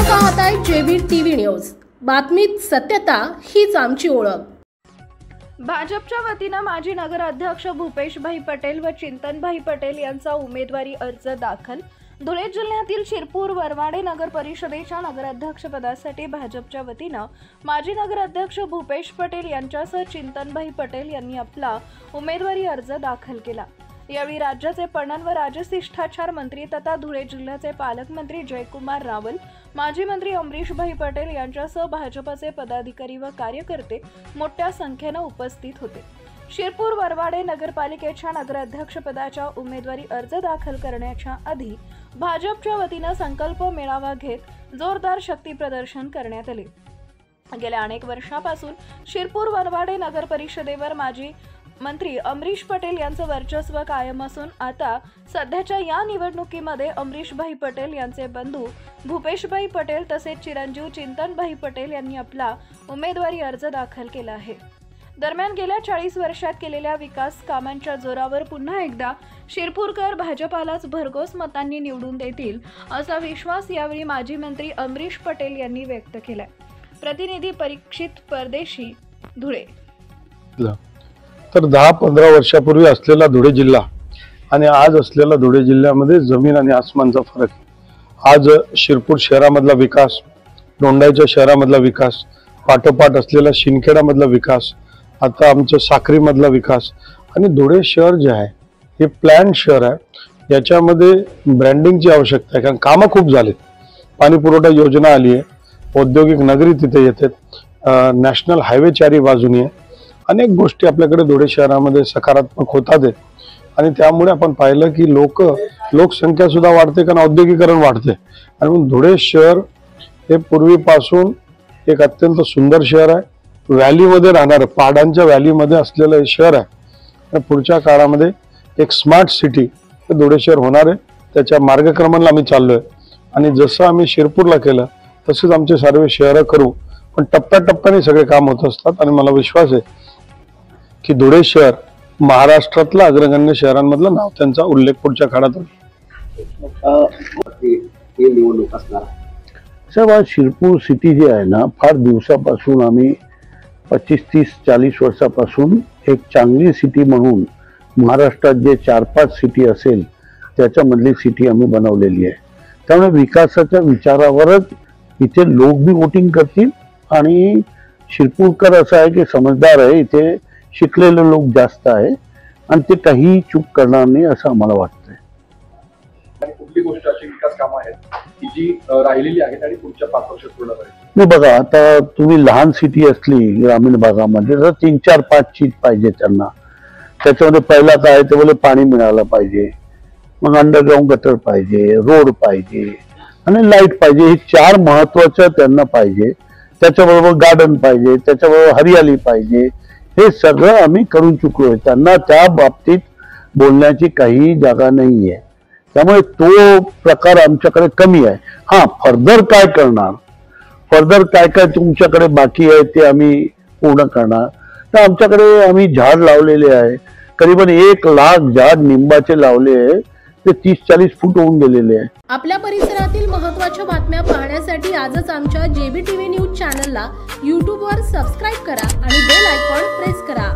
पाहताय JB TV news. बातमीत सत्यता हीच आमची ओळख। भाजपच्या वतीने माजी नगराध्यक्ष भूपेशभाई पटेल व चिंतनभाई पटेल यांचा उमेदवारी अर्ज दाखल। धुळे जिल्ह्यातील शिरपूर वरवाडे नगर परिषदेच्या नगराध्यक्षपदासाठी भाजपच्या वतीने माजी नगराध्यक्ष भूपेश पटेल यांच्यासह चिंतनभाई पटेल यांनी आपला उमेदवारी अर्ज दाखल केला। यावेळी राज्याचे पणन व राजशिष्टाचार मंत्री तथा धुळे जिल्ह्याचे पालकमंत्री जयकुमार रावल, माजी मंत्री अमरीशभाई पटेल यांच्यासह भाजपचे पदाधिकारी व कार्यकर्ते मोठ्या संख्येने उपस्थित होते। शिरपूर वरवाडे नगरपालिकेच्या नगराध्यक्षपदाच्या उमेदवारी अर्ज दाखल करण्याच्या आधी भाजपच्या वतीने संकल्प मेळावा घेत जोरदार शक्ती प्रदर्शन करण्यात आले। गेल्या अनेक वर्षापासून शिरपूर वरवाडे नगर परिषदेवर माजी मंत्री अमरीश पटेल यांचं वर्चस्व कायम असून आता सध्याच्या या निवडणुकीमध्ये अमरीशभाई पटेल यांचे बंधू भूपेशभाई पटेल तसेच चिरंजीव चिंतनभाई पटेल यांनी आपला उमेदवारी अर्ज दाखल केला आहे। दरम्यान गेल्या 40 वर्षात केलेल्या विकास कामांच्या जोरावर पुन्हा एकदा शिरपूरकर भाजपालाच भरघोस मतांनी निवडून देतील असा विश्वास यावेळी माजी मंत्री अमरीश पटेल यांनी व्यक्त केला। प्रतिनिधी परीक्षित परदेशी, धुळे। तर 10-15 वर्षापूर्वी असलेला धुळे जिल्हा आणि आज असलेला धुळे जिल्ह्यामध्ये जमीन आणि आसमानचा फरक। आज शिरपूर शहरामधला विकास, दोंडाईच्या शहरामधला विकास, पाठोपाठ असलेला शिंदखेडामधला विकास, आता आमचं साक्रीमधला विकास आणि धुळे शहर जे आहे हे प्लॅन शहर आहे। याच्यामध्ये ब्रँडिंगची आवश्यकता आहे, कारण कामं खूप झालीत। पाणी पुरवठा योजना आली आहे, औद्योगिक नगरी तिथे येते, नॅशनल हायवे चारी बाजूनी आहे। अनेक गोष्टी आपल्याकडे धुळे शहरामध्ये सकारात्मक होतात आणि त्यामुळे आपण पाहिलं की लोकसंख्या सुद्धा वाढते, कारण औद्योगिकरण वाढते। आणि म्हणून धुळे शहर हे पूर्वीपासून एक अत्यंत सुंदर शहर आहे। व्हॅलीमध्ये राहणारं, पहाडांच्या व्हॅलीमध्ये असलेलं हे शहर आहे। पुढच्या काळामध्ये एक स्मार्ट सिटी हे धुळे शहर होणार आहे। त्याच्या मार्गक्रमणाला आम्ही चाललोय आणि जसं आम्ही शिरपूरला केलं तसेच आमचे सर्व शहरं करू, पण टप्प्याटप्प्याने सगळे काम होत असतात आणि मला विश्वास आहे की धुळे शहर महाराष्ट्रातल्या अग्रगण्य शहरांमधलं नाव त्यांचा उल्लेख पुढच्या काळात साहेब, शिरपूर सिटी जी आहे ना, फार दिवसापासून आम्ही 25-30-40 वर्षापासून एक चांगली सिटी म्हणून महाराष्ट्रात जे 4-5 सिटी असेल त्याच्यामधली सिटी आम्ही बनवलेली आहे। त्यामुळे विकासाच्या विचारावरच इथे लोक बी वोटिंग करतील आणि शिरपूरकर असं आहे की समजदार आहे, इथे शिकलेले लोक जास्त आहे आणि ते काही चूक करणार नाही असं आम्हाला वाटतंय। कुठली गोष्ट अशी विकास कामं आहेत की जी राहिलेली आहेत आणि पुढच्या 5 वर्षात पूर्ण करायची? नाही बघा, आता तुम्ही लहान सिटी असली ग्रामीण भागामध्ये तर 3-4-5 चीज पाहिजे त्यांना। त्याच्यामध्ये पहिला काय ते बोले पाणी मिळालं पाहिजे, मग अंडरग्राऊंड गटर पाहिजे, रोड पाहिजे आणि लाईट पाहिजे। हे 4 महत्वाचं त्यांना पाहिजे। त्याच्याबरोबर गार्डन पाहिजे, त्याच्याबरोबर हरियाली पाहिजे। हे सगळं आम्ही करून चुकलोय, त्यांना त्या बाबतीत बोलण्याची काही जागा नाहीये। त्यामुळे तो प्रकार आमच्याकडे कमी आहे। हा, फर्दर काय करणार, फर्दर काय काय तुमच्याकडे बाकी आहे ते आम्ही पूर्ण करणार। तर आमच्याकडे आम्ही झाड लावलेले आहे, करीबन 1 लाख झाड निंबाचे लावले आहे, ते 30-40 फूट होऊन गेलेले आहे। आपल्या परिसरातील महत्त्वाच्या बातम्या पाहण्यासाठी आजच आमच्या जेबी टीव्ही न्यूज चॅनलला YouTube वर सबस्क्राईब करा आणि बेल आयकॉन प्रेस करा।